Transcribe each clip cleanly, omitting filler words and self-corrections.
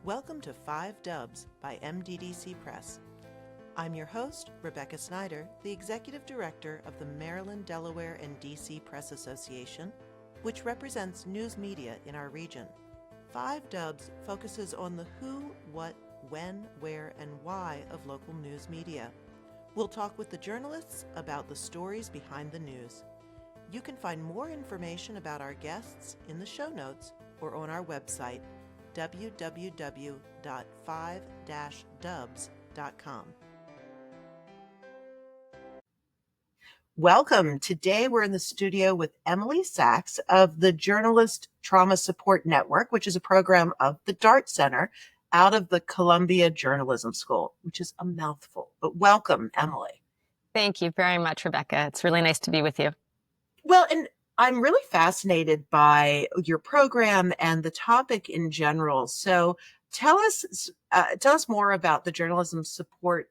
Welcome to 5 Dubs by MDDC Press. I'm your host, Rebecca Snyder, the Executive Director of the Maryland, Delaware, and DC Press Association, which represents news media in our region. 5 Dubs focuses on the who, what, when, where, and why of local news media. We'll talk with the journalists about the stories behind the news. You can find more information about our guests in the show notes or on our website, www.5-dubs.com. Welcome. Today we're in the studio with Emily Sachs of the Journalist Trauma Support Network, which is a program of the DART Center out of the Columbia Journalism School, which is a mouthful. But welcome, Emily. Thank you very much, Rebecca. It's really nice to be with you. Well, and I'm really fascinated by your program and the topic in general. So tell us more about the Journalism Trauma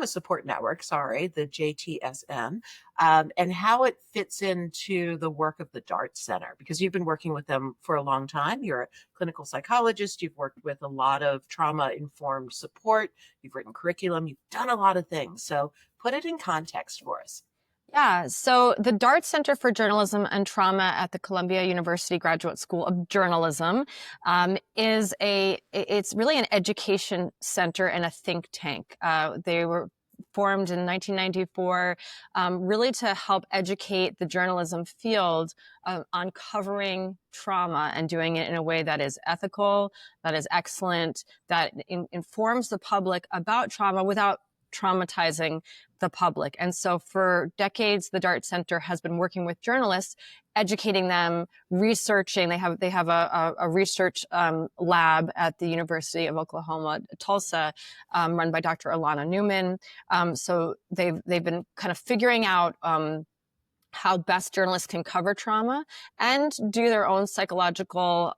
Support Network, the JTSN, and how it fits into the work of the DART Center, because you've been working with them for a long time. You're a clinical psychologist. You've worked with a lot of trauma-informed support. You've written curriculum. You've done a lot of things. So put it in context for us. Yeah, so the DART Center for Journalism and Trauma at the Columbia University Graduate School of Journalism it's really an education center and a think tank. They were formed in 1994 really to help educate the journalism field on covering trauma and doing it in a way that is ethical, that is excellent, that informs the public about trauma without traumatizing the public. And so for decades, the DART Center has been working with journalists, educating them, researching. They have a research lab at the University of Oklahoma, Tulsa, run by Dr. Alana Newman. So they've been kind of figuring out how best journalists can cover trauma and do their own psychological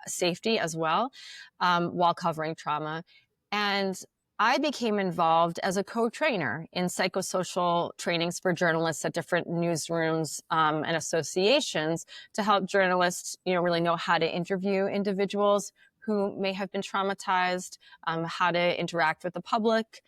safety as well while covering trauma. And I became involved as a co-trainer in psychosocial trainings for journalists at different newsrooms and associations to help journalists, really know how to interview individuals who may have been traumatized, how to interact with the public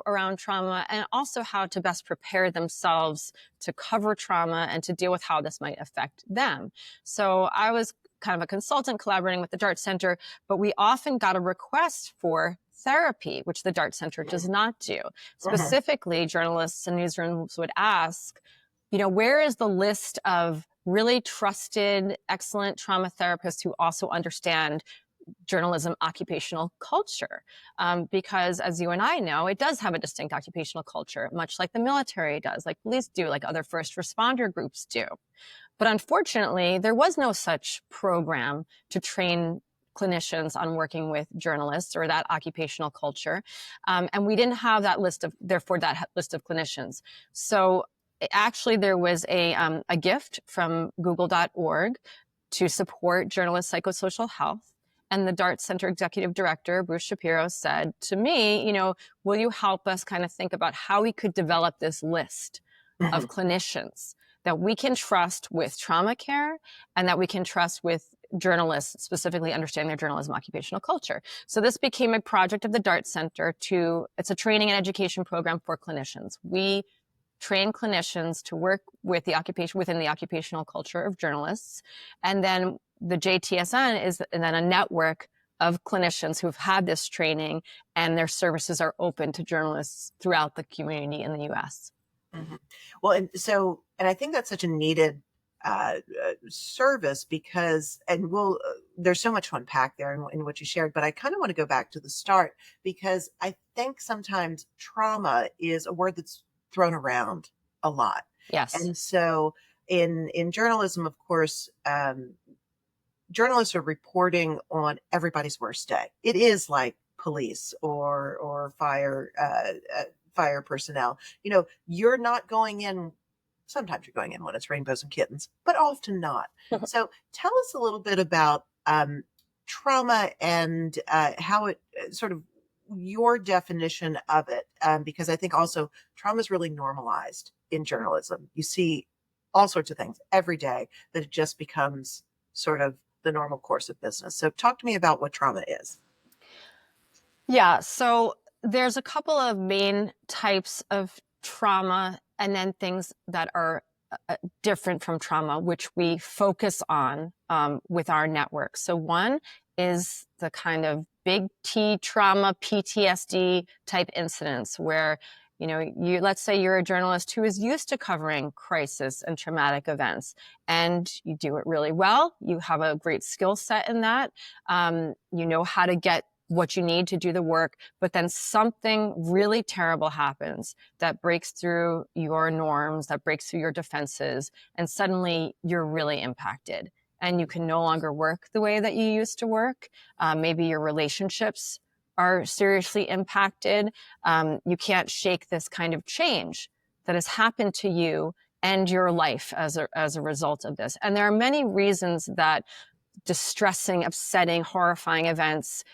around trauma, and also how to best prepare themselves to cover trauma and to deal with how this might affect them. So I was kind of a consultant collaborating with the DART Center, but we often got a request for therapy, which the DART Center does not do. Specifically, journalists and newsrooms would ask, where is the list of really trusted, excellent trauma therapists who also understand journalism occupational culture? Because as you and I know, it does have a distinct occupational culture, much like the military does, like police do, like other first responder groups do. But unfortunately, there was no such program to train clinicians on working with journalists or that occupational culture. And we didn't have that list of clinicians. So actually there was a gift from google.org to support journalist psychosocial health. And the DART Center Executive Director, Bruce Shapiro, said to me, will you help us kind of think about how we could develop this list of clinicians that we can trust with trauma care and that we can trust with journalists, specifically understanding their journalism occupational culture. So this became a project of the DART Center it's a training and education program for clinicians. We train clinicians to work with within the occupational culture of journalists. And then the JTSN is then a network of clinicians who've had this training, and their services are open to journalists throughout the community in the U.S. Mm-hmm. Well, and I think that's such a needed service because, there's so much to unpack there in what you shared, but I kind of want to go back to the start because I think sometimes trauma is a word that's thrown around a lot. Yes. And so in journalism, of course, journalists are reporting on everybody's worst day. It is like police or fire personnel. You're not going in. Sometimes you're going in when it's rainbows and kittens, but often not. So tell us a little bit about trauma and how it sort of your definition of it, because I think also trauma is really normalized in journalism. You see all sorts of things every day that it just becomes sort of the normal course of business. So talk to me about what trauma is. Yeah, so there's a couple of main types of trauma and then things that are different from trauma, which we focus on with our network. So one is the kind of big T trauma, PTSD type incidents where, let's say you're a journalist who is used to covering crisis and traumatic events, and you do it really well. You have a great skill set in that. You know how to get what you need to do the work, but then something really terrible happens that breaks through your norms, that breaks through your defenses, and suddenly you're really impacted. And you can no longer work the way that you used to work. Maybe your relationships are seriously impacted. You can't shake this kind of change that has happened to you and your life as a result of this. And there are many reasons that distressing, upsetting, horrifying events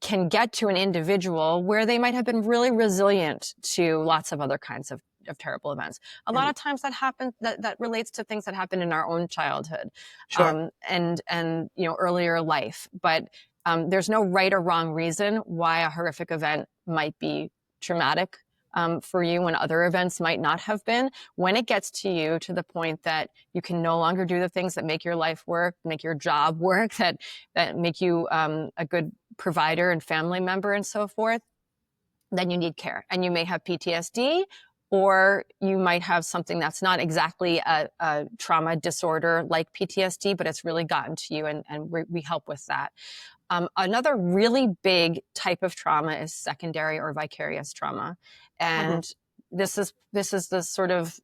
can get to an individual where they might have been really resilient to lots of other kinds of terrible events. A lot of times that happens, that relates to things that happened in our own childhood, Sure. and earlier life. But there's no right or wrong reason why a horrific event might be traumatic for you when other events might not have been. When it gets to you to the point that you can no longer do the things that make your life work, make your job work, that make you a good provider and family member and so forth, then you need care. And you may have PTSD, or you might have something that's not exactly a trauma disorder like PTSD, but it's really gotten to you, and we help with that. Another really big type of trauma is secondary or vicarious trauma. And this is the sort of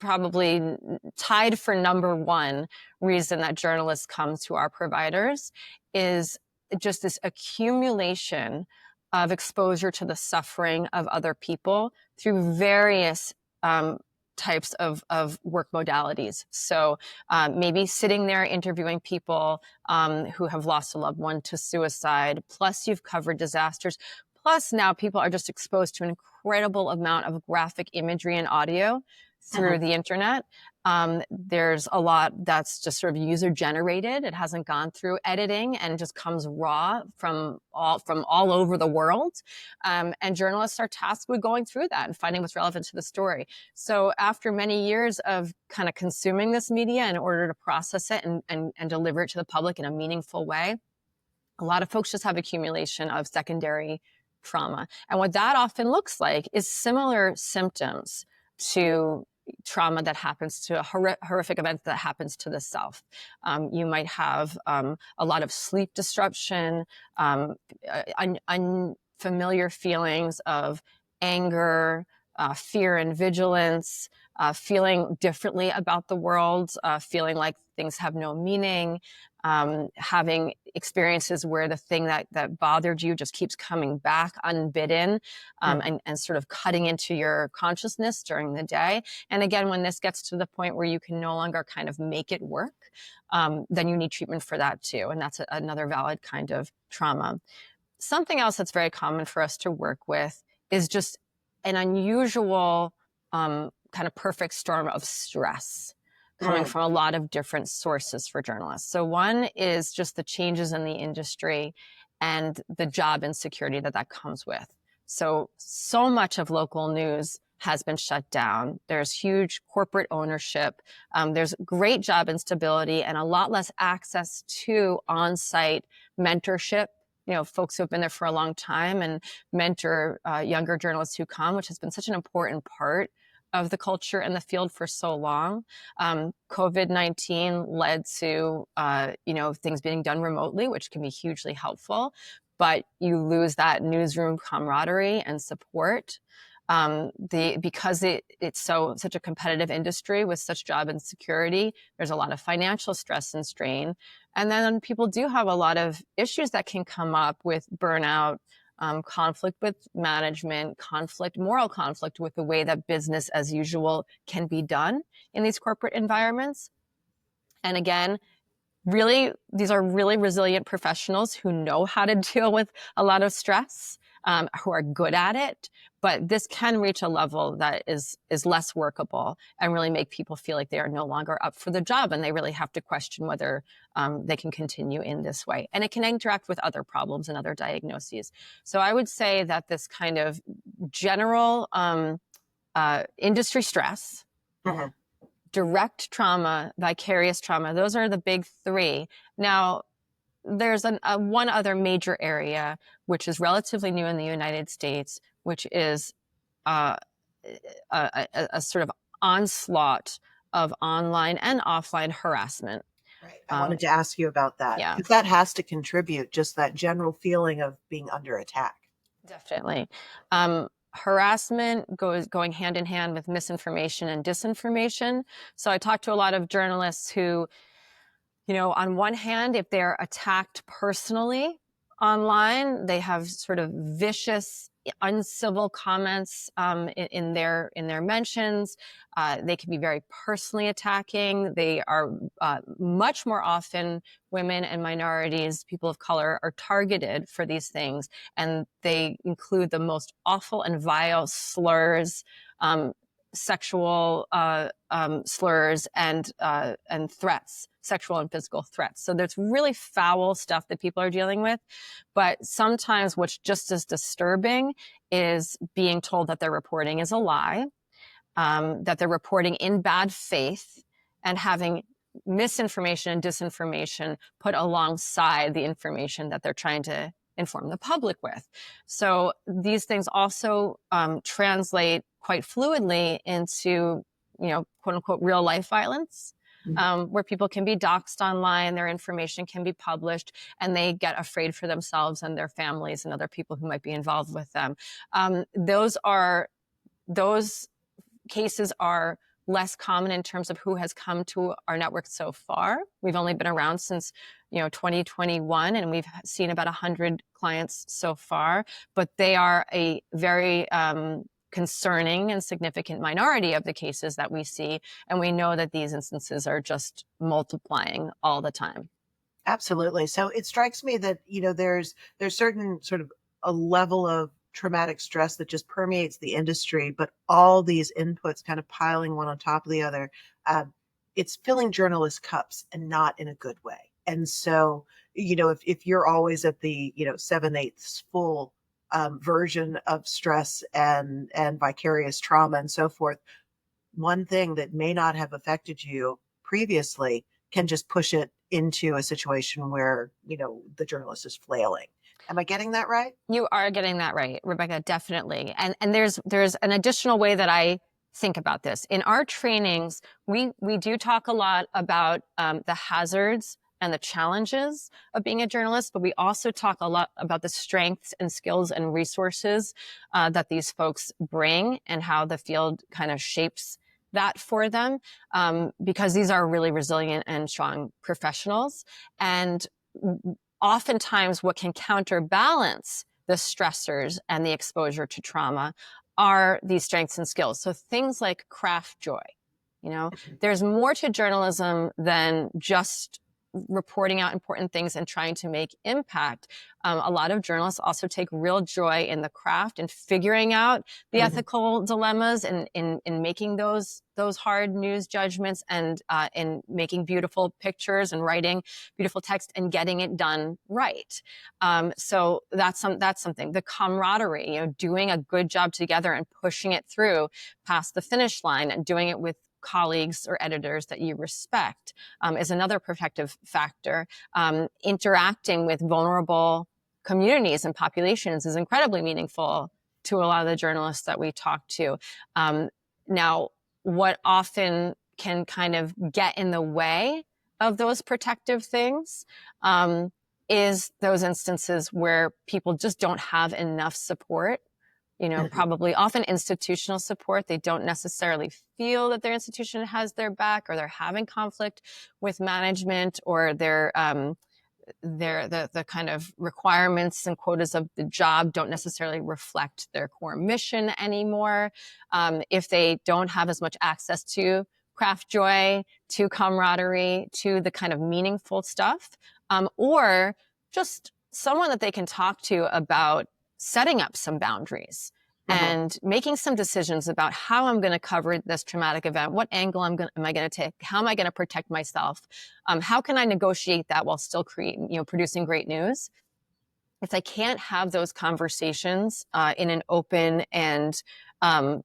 probably tied for number one reason that journalists come to our providers, is just this accumulation of exposure to the suffering of other people through various types of work modalities. So maybe sitting there interviewing people who have lost a loved one to suicide, plus you've covered disasters, plus now people are just exposed to an incredible amount of graphic imagery and audio through the internet. There's a lot that's just sort of user generated. It hasn't gone through editing and just comes raw from all over the world. And journalists are tasked with going through that and finding what's relevant to the story. So after many years of kind of consuming this media in order to process it and deliver it to the public in a meaningful way, a lot of folks just have accumulation of secondary trauma. And what that often looks like is similar symptoms to trauma that happens to a horrific event that happens to the self. You might have a lot of sleep disruption, unfamiliar feelings of anger, fear and vigilance, feeling differently about the world, feeling like things have no meaning, having experiences where the thing that bothered you just keeps coming back unbidden, and sort of cutting into your consciousness during the day. And again, when this gets to the point where you can no longer kind of make it work, then you need treatment for that too. And that's another valid kind of trauma. Something else that's very common for us to work with is just an unusual kind of perfect storm of stress coming from a lot of different sources for journalists. So one is just the changes in the industry and the job insecurity that comes with. So much of local news has been shut down. There's huge corporate ownership. There's great job instability and a lot less access to on-site mentorship. Folks who have been there for a long time and mentor younger journalists who come, which has been such an important part of the culture and the field for so long. COVID-19 led to, things being done remotely, which can be hugely helpful, but you lose that newsroom camaraderie and support. Because it's such a competitive industry with such job insecurity, there's a lot of financial stress and strain. And then people do have a lot of issues that can come up with burnout, conflict with management, moral conflict with the way that business as usual can be done in these corporate environments. And again, these are really resilient professionals who know how to deal with a lot of stress. who are good at it. But this can reach a level that is less workable and really make people feel like they are no longer up for the job, and they really have to question whether they can continue in this way. And it can interact with other problems and other diagnoses. So I would say that this kind of general industry stress, direct trauma, vicarious trauma, those are the big three. Now, there's one other major area, which is relatively new in the United States, which is a sort of onslaught of online and offline harassment. Right. I wanted to ask you about that, Yeah, because that has to contribute, just that general feeling of being under attack. definitely. Harassment going hand in hand with misinformation and disinformation. So I talked to a lot of journalists who, on one hand, if they're attacked personally online, they have sort of vicious, uncivil comments in their mentions. They can be very personally attacking. They are much more often women and minorities, people of color, are targeted for these things, and they include the most awful and vile slurs. Sexual slurs and threats, sexual and physical threats. So there's really foul stuff that people are dealing with. But sometimes what's just as disturbing is being told that their reporting is a lie, that they're reporting in bad faith, and having misinformation and disinformation put alongside the information that they're trying to inform the public with. So these things also translate quite fluidly into, quote unquote, real life violence, where people can be doxxed online, their information can be published, and they get afraid for themselves and their families and other people who might be involved with them. Those cases are less common in terms of who has come to our network so far. We've only been around since 2021, and we've seen about 100 clients so far, but they are a very concerning and significant minority of the cases that we see. And we know that these instances are just multiplying all the time. Absolutely. So it strikes me that, there's certain sort of a level of traumatic stress that just permeates the industry, but all these inputs kind of piling one on top of the other. It's filling journalists' cups, and not in a good way. And so, if you're always at the, 7/8 full version of stress and vicarious trauma and so forth, one thing that may not have affected you previously can just push it into a situation where, the journalist is flailing. Am I getting that right? You are getting that right, Rebecca, definitely. And there's an additional way that I think about this. In our trainings, we do talk a lot about the hazards and the challenges of being a journalist, but we also talk a lot about the strengths and skills and resources that these folks bring, and how the field kind of shapes that for them, because these are really resilient and strong professionals. And oftentimes what can counterbalance the stressors and the exposure to trauma are these strengths and skills. So things like craft joy. There's more to journalism than just reporting out important things and trying to make impact. A lot of journalists also take real joy in the craft and figuring out the ethical dilemmas, and in making those hard news judgments, and in making beautiful pictures and writing beautiful text and getting it done right. So that's something. The camaraderie, doing a good job together and pushing it through past the finish line, and doing it with colleagues or editors that you respect, is another protective factor. Interacting with vulnerable communities and populations is incredibly meaningful to a lot of the journalists that we talk to. Now, what often can kind of get in the way of those protective things is those instances where people just don't have enough support. Probably often institutional support. They don't necessarily feel that their institution has their back, or they're having conflict with management, or the kind of requirements and quotas of the job don't necessarily reflect their core mission anymore. If they don't have as much access to craft joy, to camaraderie, to the kind of meaningful stuff, or just someone that they can talk to about setting up some boundaries and making some decisions about how I'm going to cover this traumatic event, what angle am I going to take, how am I going to protect myself, how can I negotiate that while still producing great news. If I can't have those conversations in an open and a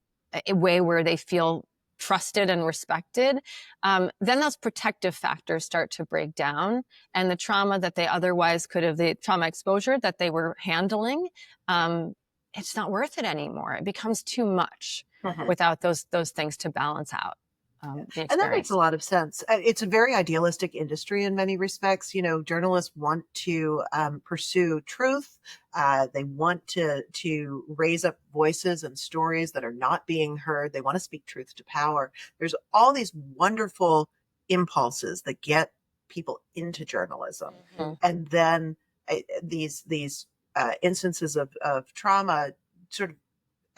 way where they feel trusted and respected, then those protective factors start to break down, and the trauma that they otherwise could have, the trauma exposure that they were handling, it's not worth it anymore. It becomes too much without those things to balance out the experience. And that makes a lot of sense. It's a very idealistic industry in many respects. You know, journalists want to pursue truth. They want to raise up voices and stories that are not being heard. They want to speak truth to power. There's all these wonderful impulses that get people into journalism. And then these instances of trauma sort of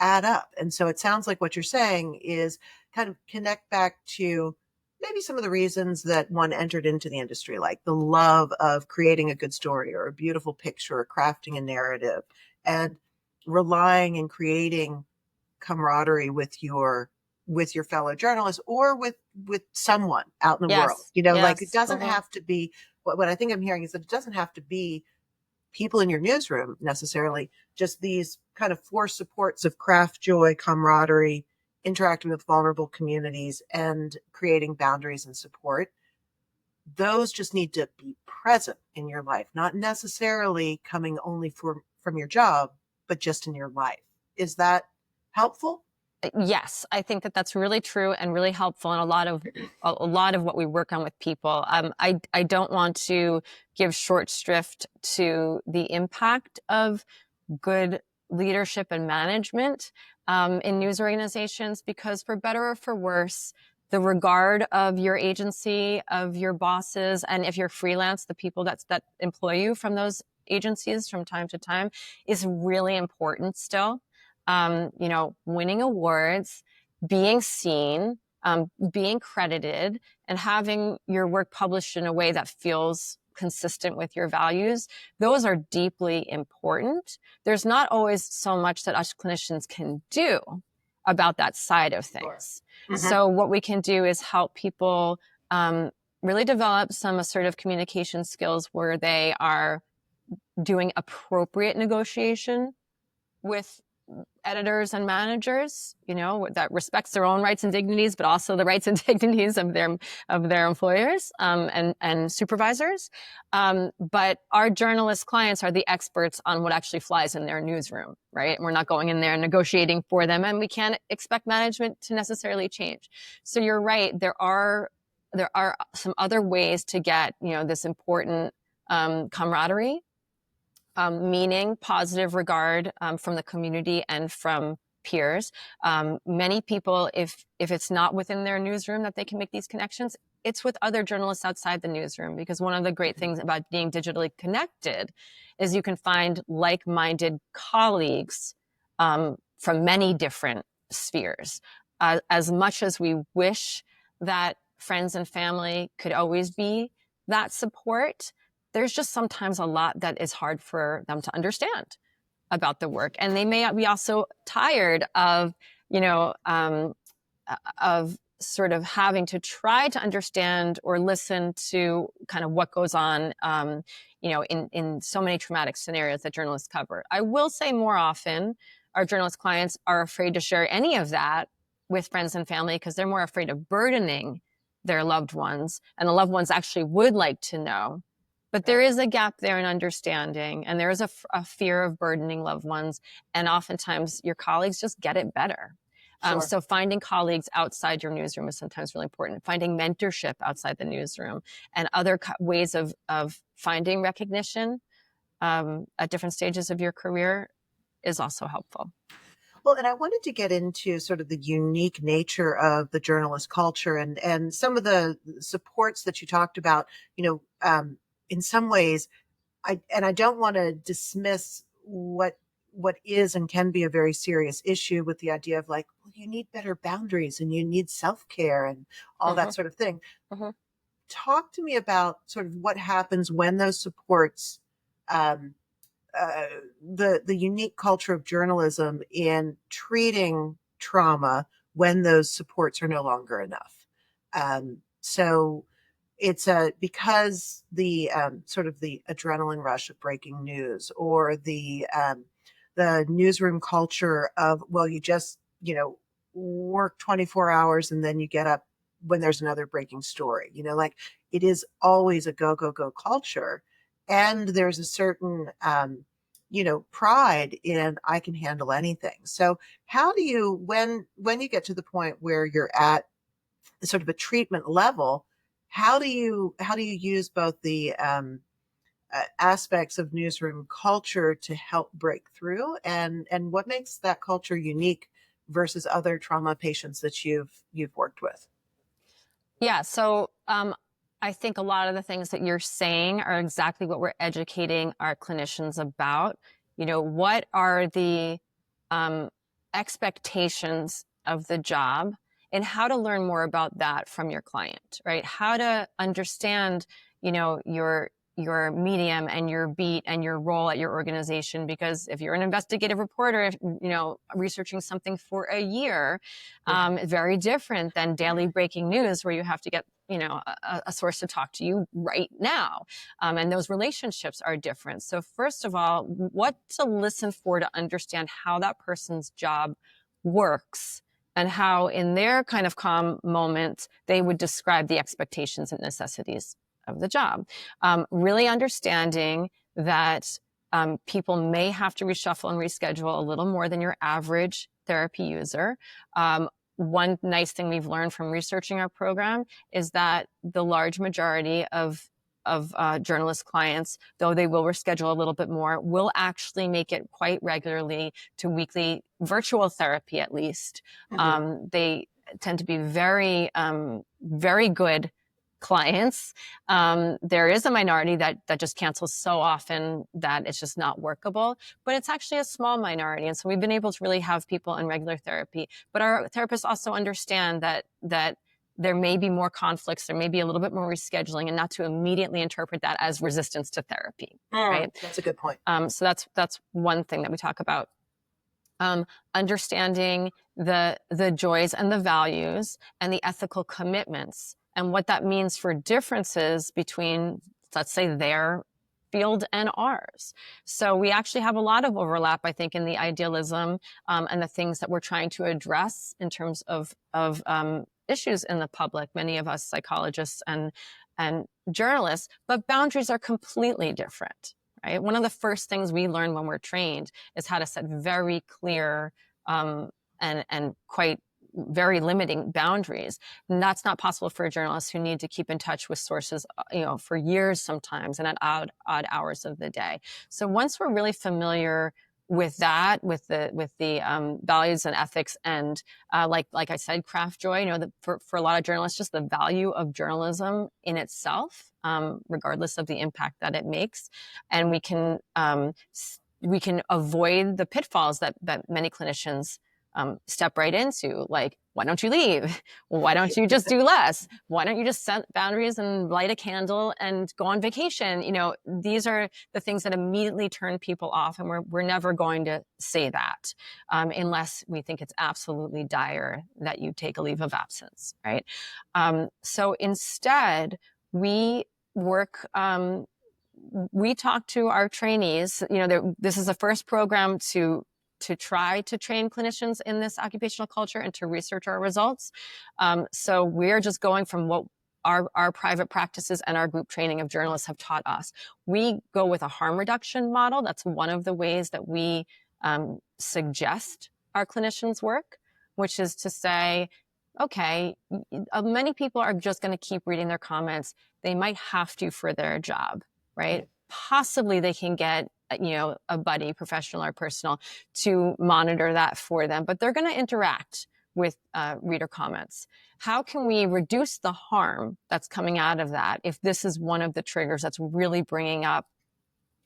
add up. And so it sounds like what you're saying is kind of connect back to maybe some of the reasons that one entered into the industry, like the love of creating a good story or a beautiful picture or crafting a narrative, and relying and creating camaraderie with your fellow journalists or with someone out in the world. You know, like it doesn't have to be what I think I'm hearing is that it doesn't have to be people in your newsroom necessarily, just these kind of four supports of craft joy, camaraderie, interacting with vulnerable communities, and creating boundaries and support. Those just need to be present in your life, not necessarily coming only from your job, but just in your life. Is that helpful? Yes, I think that that's really true and really helpful in a lot of what we work on with people. I don't want to give short shrift to the impact of good leadership and management in news organizations, because for better or for worse, the regard of your agency, of your bosses, and if you're freelance, the people that employ you from those agencies from time to time is really important still. Winning awards, being seen, being credited, and having your work published in a way that feels consistent with your values, those are deeply important. There's not always so much that us clinicians can do about that side of things. So what we can do is help people really develop some assertive communication skills where they are doing appropriate negotiation with editors and managers, that respects their own rights and dignities, but also the rights and dignities of their employers and supervisors. But our journalist clients are the experts on what actually flies in their newsroom, right? We're not going in there and negotiating for them, and we can't expect management to necessarily change. So you're right. There are some other ways to get, this important camaraderie, meaning positive regard from the community and from peers. Many people, if it's not within their newsroom that they can make these connections, it's with other journalists outside the newsroom, because one of the great things about being digitally connected is you can find like-minded colleagues from many different spheres. As much as we wish that friends and family could always be that support, there's just sometimes a lot that is hard for them to understand about the work. And they may be also tired of, of sort of having to try to understand or listen to kind of what goes on, in so many traumatic scenarios that journalists cover. I will say more often, our journalist clients are afraid to share any of that with friends and family because they're more afraid of burdening their loved ones, and the loved ones actually would like to know. But there is a gap there in understanding, and there is a fear of burdening loved ones. And oftentimes your colleagues just get it better. So finding colleagues outside your newsroom is sometimes really important. Finding mentorship outside the newsroom and other ways of finding recognition at different stages of your career is also helpful. Well, and I wanted to get into sort of the unique nature of the journalist culture and some of the supports that you talked about, in some ways, I don't want to dismiss what is and can be a very serious issue with the idea of like, well, you need better boundaries and you need self-care and all that sort of thing. Talk to me about sort of what happens when those supports the unique culture of journalism in treating trauma when those supports are no longer enough. So it's because the sort of the adrenaline rush of breaking news, or the newsroom culture of, well, you just work 24 hours and then you get up when there's another breaking story. Like, it is always a go go go culture, and there's a certain pride in, I can handle anything. So how do you, when you get to the point where you're at sort of a treatment level, how do you use both the aspects of newsroom culture to help break through, and what makes that culture unique versus other trauma patients that you've worked with? Yeah, so I think a lot of the things that you're saying are exactly what we're educating our clinicians about. What are the um, expectations of the job, and how to learn more about that from your client, right? How to understand, your medium and your beat and your role at your organization. Because if you're an investigative reporter, researching something for a year, very different than daily breaking news where you have to get a source to talk to you right now. And those relationships are different. So first of all, what to listen for to understand how that person's job works, and how in their kind of calm moment, they would describe the expectations and necessities of the job. Really understanding that people may have to reshuffle and reschedule a little more than your average therapy user. One nice thing we've learned from researching our program is that the large majority of journalist clients, though they will reschedule a little bit more, will actually make it quite regularly to weekly virtual therapy, at least. They tend to be very, very good clients. There is a minority that just cancels so often that it's just not workable, but it's actually a small minority. And so we've been able to really have people in regular therapy. But our therapists also understand that there may be more conflicts, there may be a little bit more rescheduling, and not to immediately interpret that as resistance to therapy, right? That's a good point. So that's one thing that we talk about. Understanding the joys and the values and the ethical commitments, and what that means for differences between, let's say, their field and ours. So we actually have a lot of overlap, I think, in the idealism and the things that we're trying to address in terms of issues in the public, many of us psychologists and journalists, but boundaries are completely different, right? One of the first things we learn when we're trained is how to set very clear and quite very limiting boundaries. And that's not possible for journalists who need to keep in touch with sources, for years sometimes, and at odd hours of the day. So once we're really familiar with that, with the values and ethics, and like I said, craft joy, for a lot of journalists, just the value of journalism in itself, regardless of the impact that it makes, and we can avoid the pitfalls that many clinicians step right into, like, why don't you leave? Why don't you just do less? Why don't you just set boundaries and light a candle and go on vacation? These are the things that immediately turn people off, and we're never going to say that unless we think it's absolutely dire that you take a leave of absence, right? So instead, we work. We talk to our trainees. This is the first program to try to train clinicians in this occupational culture and to research our results. So we're just going from what our private practices and our group training of journalists have taught us. We go with a harm reduction model. That's one of the ways that we suggest our clinicians work, which is to say, okay, many people are just going to keep reading their comments. They might have to for their job, right? Possibly they can get a buddy, professional or personal, to monitor that for them, but they're going to interact with reader comments. How can we reduce the harm that's coming out of that if this is one of the triggers that's really bringing up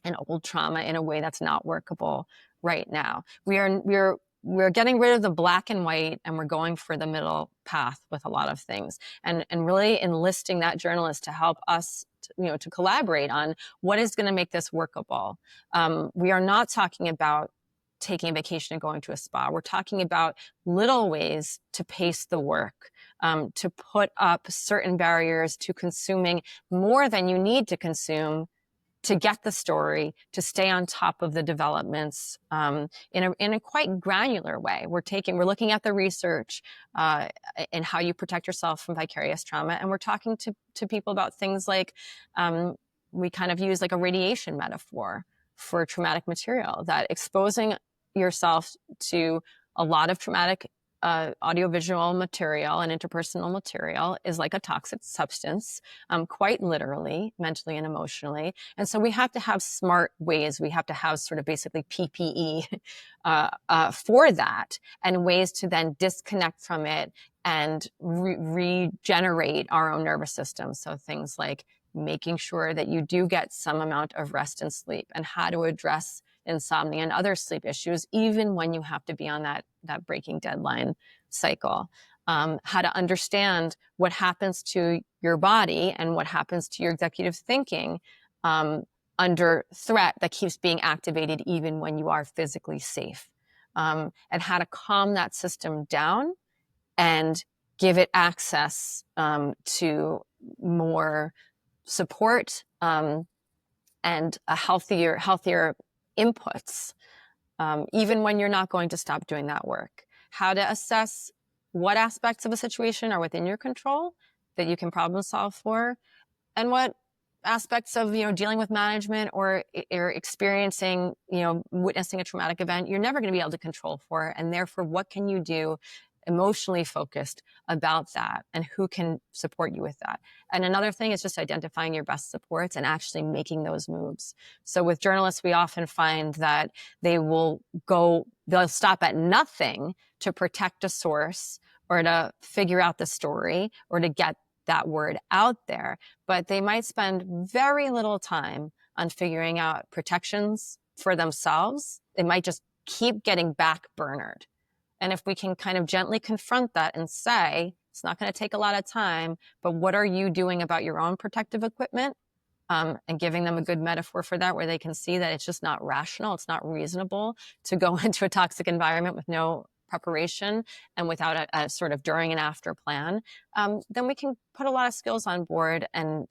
an old trauma in a way that's not workable right now? We're we're getting rid of the black and white, and we're going for the middle path with a lot of things, and really enlisting that journalist to help us to collaborate on what is going to make this workable. We are not talking about taking a vacation and going to a spa. We're talking about little ways to pace the work, to put up certain barriers to consuming more than you need to consume to get the story, to stay on top of the developments in a quite granular way. We're looking at the research and how you protect yourself from vicarious trauma, and we're talking to people about things like we kind of use like a radiation metaphor for traumatic material, that exposing yourself to a lot of traumatic audiovisual material and interpersonal material is like a toxic substance, quite literally, mentally and emotionally. And so we have to have smart ways. We have to have sort of basically PPE for that, and ways to then disconnect from it and regenerate our own nervous system. So things like making sure that you do get some amount of rest and sleep, and how to address insomnia and other sleep issues, even when you have to be on that breaking deadline cycle. How to understand what happens to your body and what happens to your executive thinking under threat that keeps being activated even when you are physically safe. And how to calm that system down and give it access to more support and a healthier inputs, even when you're not going to stop doing that work. How to assess what aspects of a situation are within your control that you can problem solve for, and what aspects of dealing with management or experiencing witnessing a traumatic event you're never going to be able to control for, and therefore what can you do emotionally focused about that, and who can support you with that. And another thing is just identifying your best supports and actually making those moves. So with journalists, we often find that they'll stop at nothing to protect a source or to figure out the story or to get that word out there, but they might spend very little time on figuring out protections for themselves. They might just keep getting backburnered. And if we can kind of gently confront that and say, it's not going to take a lot of time, but what are you doing about your own protective equipment? And giving them a good metaphor for that, where they can see that it's just not rational, it's not reasonable to go into a toxic environment with no preparation and without a sort of during and after plan, then we can put a lot of skills on board and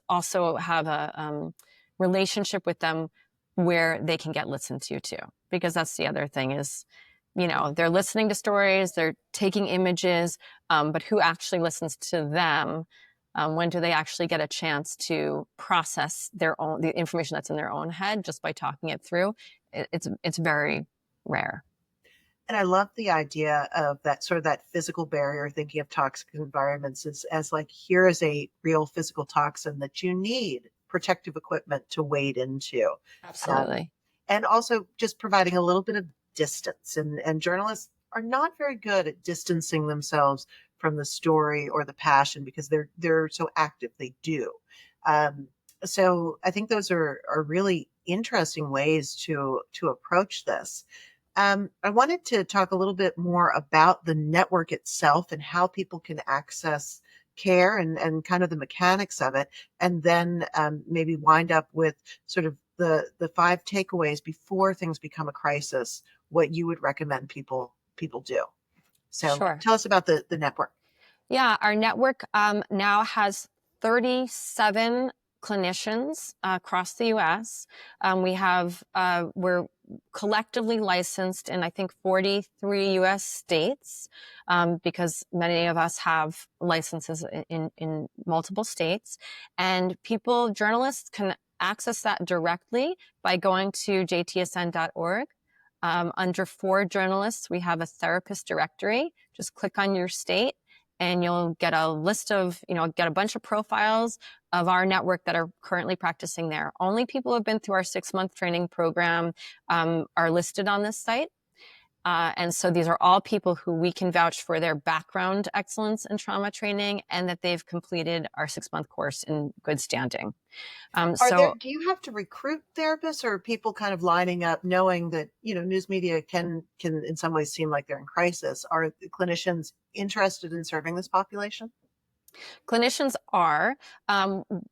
also have a relationship with them where they can get listened to too. Because that's the other thing is, they're listening to stories, they're taking images, but who actually listens to them? When do they actually get a chance to process the information that's in their own head just by talking it through? It's very rare. And I love the idea of that physical barrier, thinking of toxic environments as like, here is a real physical toxin that you need protective equipment to wade into. Absolutely. And also just providing a little bit of distance. And journalists are not very good at distancing themselves from the story or the passion because they're so active. They do. So I think those are really interesting ways to approach this. I wanted to talk a little bit more about the network itself and how people can access care and kind of the mechanics of it, and then maybe wind up with sort of the 5 takeaways before things become a crisis, what you would recommend people do. So Sure. Tell us about the network. Yeah, our network now has 37 clinicians across the U.S. We're collectively licensed in, I think, 43 U.S. states, because many of us have licenses in multiple states. And journalists can access that directly by going to jtsn.org. Under For Journalists, we have a therapist directory. Just click on your state, and you'll get a list of, get a bunch of profiles of our network that are currently practicing there. Only people who have been through our 6-month training program are listed on this site. And so these are all people who we can vouch for their background excellence in trauma training and that they've completed our 6-month course in good standing. Do you have to recruit therapists, or are people kind of lining up knowing that, news media can in some ways seem like they're in crisis? Are the clinicians interested in serving this population? Clinicians are.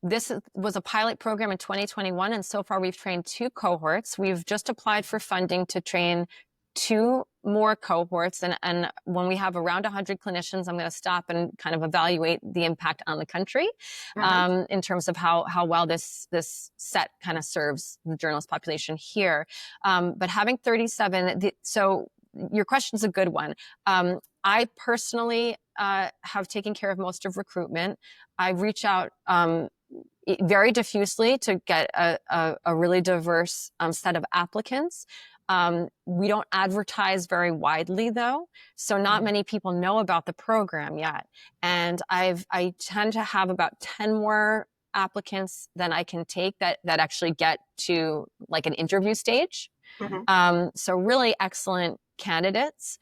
This was a pilot program in 2021, and so far we've trained 2 cohorts. We've just applied for funding to train 2 more cohorts, and when we have around 100 clinicians, I'm going to stop and kind of evaluate the impact on the country in terms of how well this set kind of serves the journalist population here. But having 37, so your question's a good one. I personally have taken care of most of recruitment. I reach out very diffusely to get a really diverse set of applicants. We don't advertise very widely, though, so not many people know about the program yet. And I tend to have about 10 more applicants than I can take that actually get to like an interview stage. So really excellent candidates,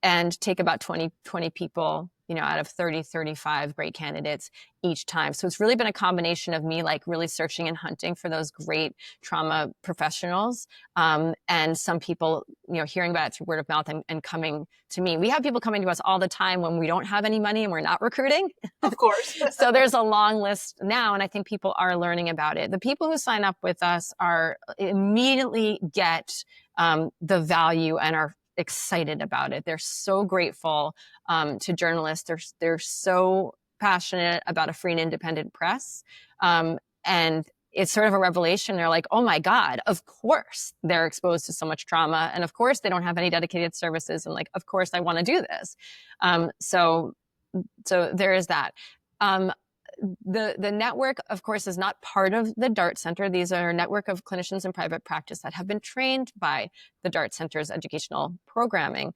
and take about 20 people, out of 30, 35 great candidates each time. So it's really been a combination of me like really searching and hunting for those great trauma professionals. And some people, hearing about it through word of mouth and coming to me. We have people coming to us all the time when we don't have any money and we're not recruiting. Of course. So there's a long list now, and I think people are learning about it. The people who sign up with us are immediately get the value and are excited about it. They're so grateful to journalists. They're so passionate about a free and independent press. And it's sort of a revelation. They're like, oh my God, of course they're exposed to so much trauma. And of course they don't have any dedicated services. And like, of course I want to do this. So there is that. The network, of course, is not part of the DART Center. These are a network of clinicians in private practice that have been trained by the DART Center's educational programming.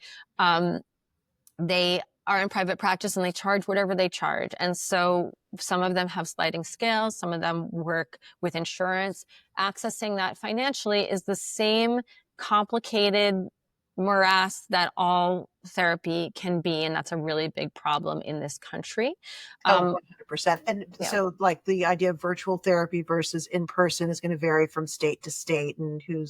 They are in private practice and they charge whatever they charge. And so some of them have sliding scales. Some of them work with insurance. Accessing that financially is the same complicated morass that all therapy can be, and that's a really big problem in this country. 100%. And so like the idea of virtual therapy versus in person is going to vary from state to state, and who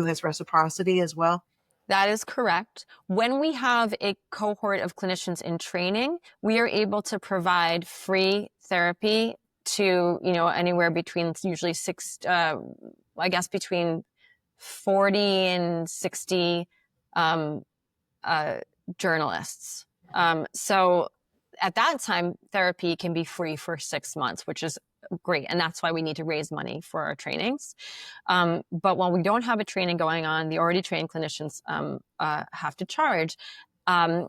has reciprocity as well. That is correct. When we have a cohort of clinicians in training, we are able to provide free therapy to, anywhere between usually between 40 and 60 journalists. So at that time, therapy can be free for 6 months, which is great. And that's why we need to raise money for our trainings. But when we don't have a training going on, the already trained clinicians have to charge. I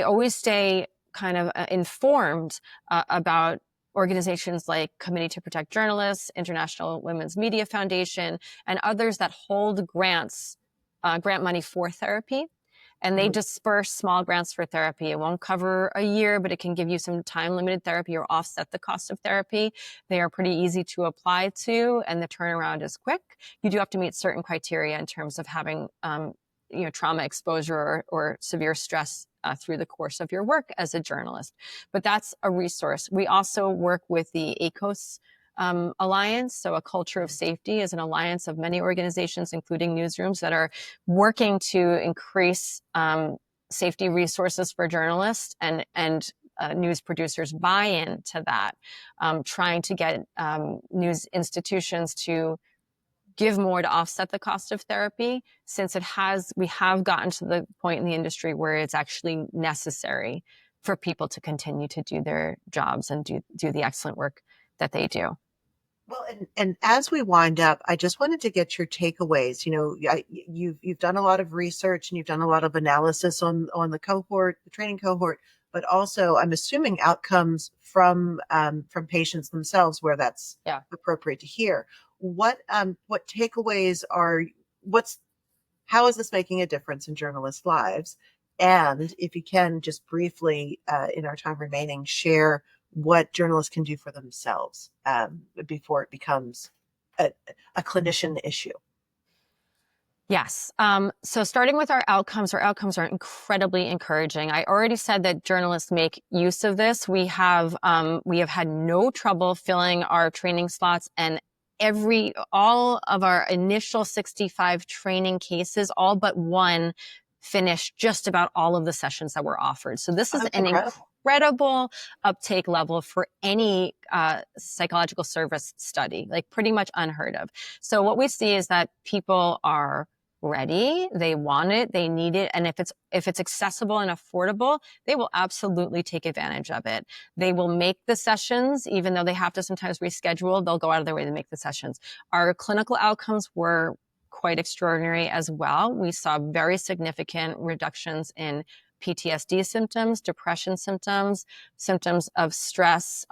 always stay kind of informed about organizations like Committee to Protect Journalists, International Women's Media Foundation, and others that hold grant money for therapy. And they disperse small grants for therapy. It won't cover a year, but it can give you some time-limited therapy or offset the cost of therapy. They are pretty easy to apply to, and the turnaround is quick. You do have to meet certain criteria in terms of having trauma exposure or severe stress through the course of your work as a journalist. But that's a resource. We also work with the ACOS Alliance. So a culture of safety is an alliance of many organizations, including newsrooms, that are working to increase safety resources for journalists and news producers buy into that, trying to get news institutions to give more to offset the cost of therapy, since we have gotten to the point in the industry where it's actually necessary for people to continue to do their jobs and do the excellent work that they do. Well, and as we wind up, I just wanted to get your takeaways. You've done a lot of research and you've done a lot of analysis on the training cohort, but also I'm assuming outcomes from patients themselves, where that's appropriate to hear. What takeaways how is this making a difference in journalists' lives? And if you can just briefly, in our time remaining, share what journalists can do for themselves before it becomes a clinician issue. Yes. So starting with our outcomes are incredibly encouraging. I already said that journalists make use of this. We have had no trouble filling our training slots, and all of our initial 65 training cases, all but one, finished just about all of the sessions that were offered. So this Oh, is that's an incredible. incredible uptake level for any psychological service study, like pretty much unheard of. So what we see is that people are ready, they want it, they need it, and if it's accessible and affordable, they will absolutely take advantage of it. They will make the sessions, even though they have to sometimes reschedule, they'll go out of their way to make the sessions. Our clinical outcomes were quite extraordinary as well. We saw very significant reductions in PTSD symptoms, depression symptoms, symptoms of stress,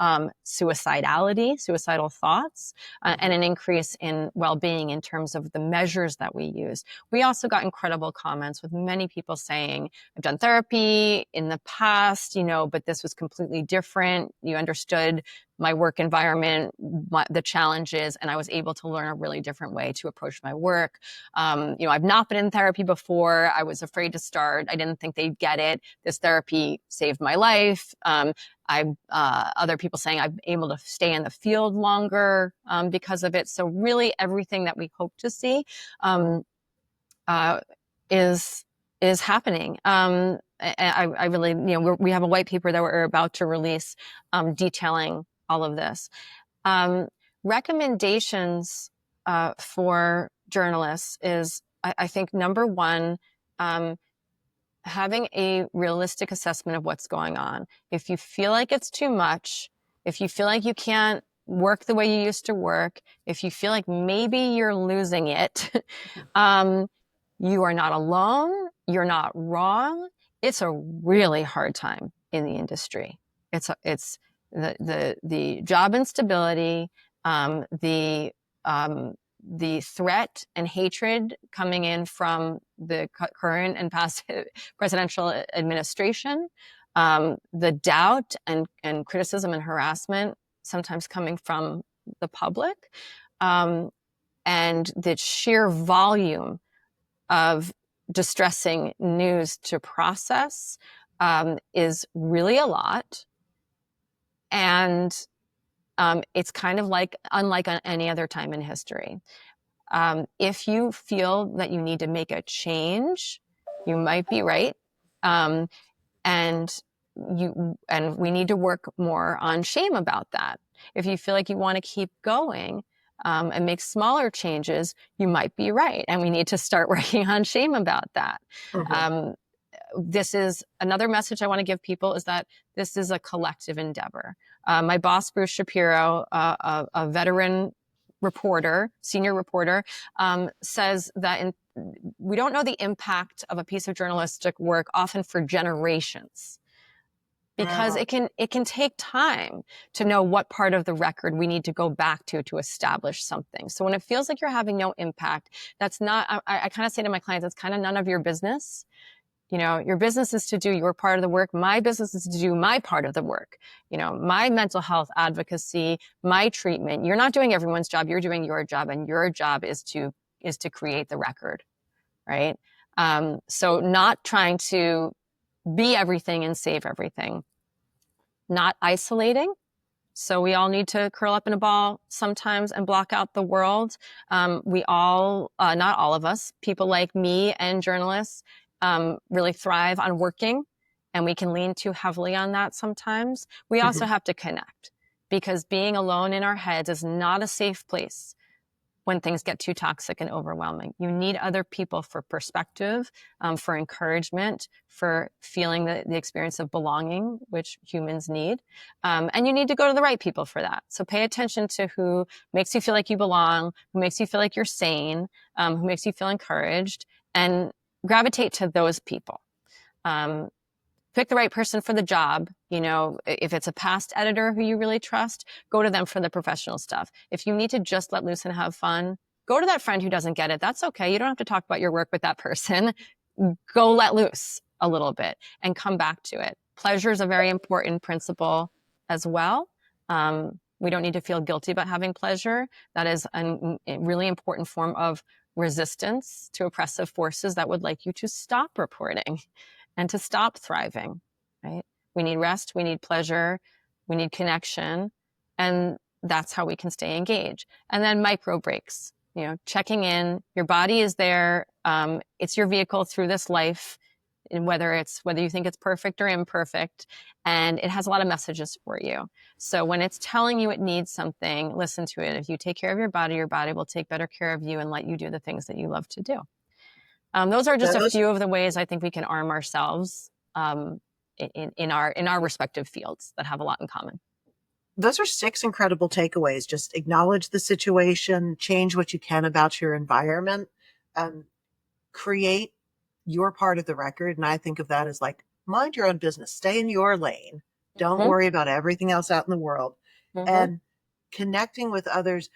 suicidal thoughts, and an increase in well-being in terms of the measures that we use. We also got incredible comments with many people saying, I've done therapy in the past, but this was completely different. You understood my work environment, the challenges, and I was able to learn a really different way to approach my work. I've not been in therapy before. I was afraid to start. I didn't think they'd get it. This therapy saved my life. Other people saying I'm able to stay in the field longer because of it. So really everything that we hope to see is happening. I really, we have a white paper that we're about to release detailing all of this. Recommendations for journalists is, I think, number one, having a realistic assessment of what's going on. If you feel like it's too much, if you feel like you can't work the way you used to work, if you feel like maybe you're losing it, you are not alone. You're not wrong. It's a really hard time in the industry. It's the job instability, the threat and hatred coming in from the current and past presidential administration, the doubt and criticism and harassment sometimes coming from the public, and the sheer volume of distressing news to process is really a lot. And it's kind of unlike any other time in history. If you feel that you need to make a change, you might be right. And we need to work more on shame about that. If you feel like you want to keep going and make smaller changes, you might be right. And we need to start working on shame about that. Mm-hmm. This is another message I want to give people, is that this is a collective endeavor. My boss, Bruce Shapiro, a veteran reporter, senior reporter, says that we don't know the impact of a piece of journalistic work often for generations, because it can take time to know what part of the record we need to go back to establish something. So when it feels like you're having no impact, that's not, I kind of say to my clients, it's kind of none of your business. Your business is to do your part of the work. My business is to do my part of the work. My mental health advocacy, my treatment. You're not doing everyone's job. You're doing your job, and your job is to create the record, right? So not trying to be everything and save everything, not isolating. So we all need to curl up in a ball sometimes and block out the world. We all, not all of us, people like me and journalists, really thrive on working, and we can lean too heavily on that sometimes. We also have to connect, because being alone in our heads is not a safe place when things get too toxic and overwhelming. You need other people for perspective, for encouragement, for feeling the experience of belonging, which humans need. And you need to go to the right people for that. So pay attention to who makes you feel like you belong, who makes you feel like you're sane, who makes you feel encouraged, and gravitate to those people. Pick the right person for the job. If it's a past editor who you really trust, go to them for the professional stuff. If you need to just let loose and have fun, go to that friend who doesn't get it. That's okay. You don't have to talk about your work with that person. Go let loose a little bit and come back to it. Pleasure is a very important principle as well. We don't need to feel guilty about having pleasure. That is a really important form of resistance to oppressive forces that would like you to stop reporting and to stop thriving, right? We need rest, we need pleasure, we need connection, and that's how we can stay engaged. And then micro breaks, checking in. Your body is there. It's your vehicle through this life, and whether you think it's perfect or imperfect, and it has a lot of messages for you. So when it's telling you it needs something, listen to it. If you take care of your body will take better care of you and let you do the things that you love to do. Those are just a few of the ways I think we can arm ourselves in our respective fields that have a lot in common. Those are 6 incredible takeaways. Just acknowledge the situation, change what you can about your environment, create your part of the record. And I think of that as like, mind your own business, stay in your lane. Don't worry about everything else out in the world. And connecting with others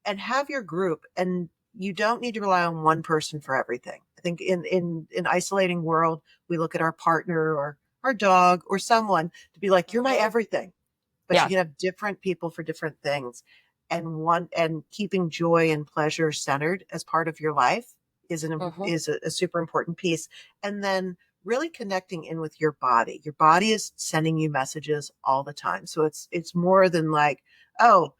and have your group. And you don't need to rely on one person for everything. I think in an isolating world, we look at our partner or our dog or someone to be like, you're my everything. But you can have different people for different things. And keeping joy and pleasure centered as part of your life is a super important piece. And then really connecting in with your body. Your body is sending you messages all the time. So it's more than like, oh,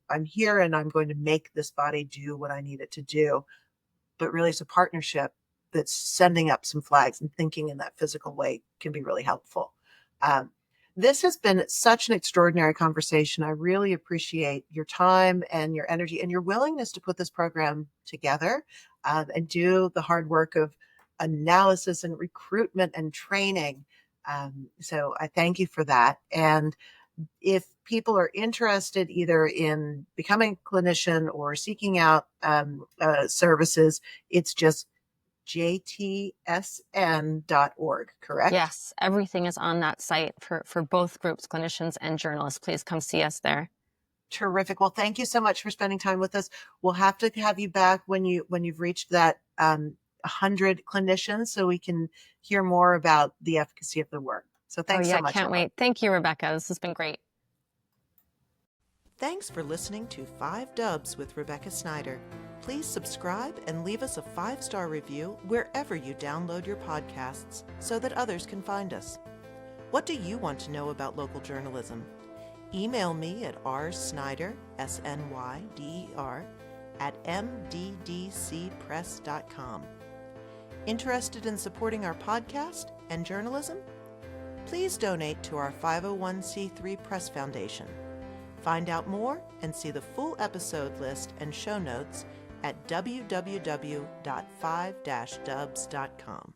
I'm here and I'm going to make this body do what I need it to do. But really it's a partnership that's sending up some flags, and thinking in that physical way can be really helpful. This has been such an extraordinary conversation. I really appreciate your time and your energy and your willingness to put this program together and do the hard work of analysis and recruitment and training. So I thank you for that. And if people are interested either in becoming a clinician or seeking out services, it's just JTSN.org, correct? Yes, everything is on that site for both groups, clinicians and journalists. Please come see us there. Terrific. Well, thank you so much for spending time with us. We'll have to have you back when you've reached that 100 clinicians, so we can hear more about the efficacy of the work. So thanks so much. Can't wait. Thank you, Rebecca. This has been great. Thanks for listening to 5 Dubs with Rebecca Snyder. Please subscribe and leave us a 5-star review wherever you download your podcasts so that others can find us. What do you want to know about local journalism? Email me at rsnyder, SNYDER, @mddcpress.com. Interested in supporting our podcast and journalism? Please donate to our 501c3 Press Foundation. Find out more and see the full episode list and show notes at www.5-dubs.com.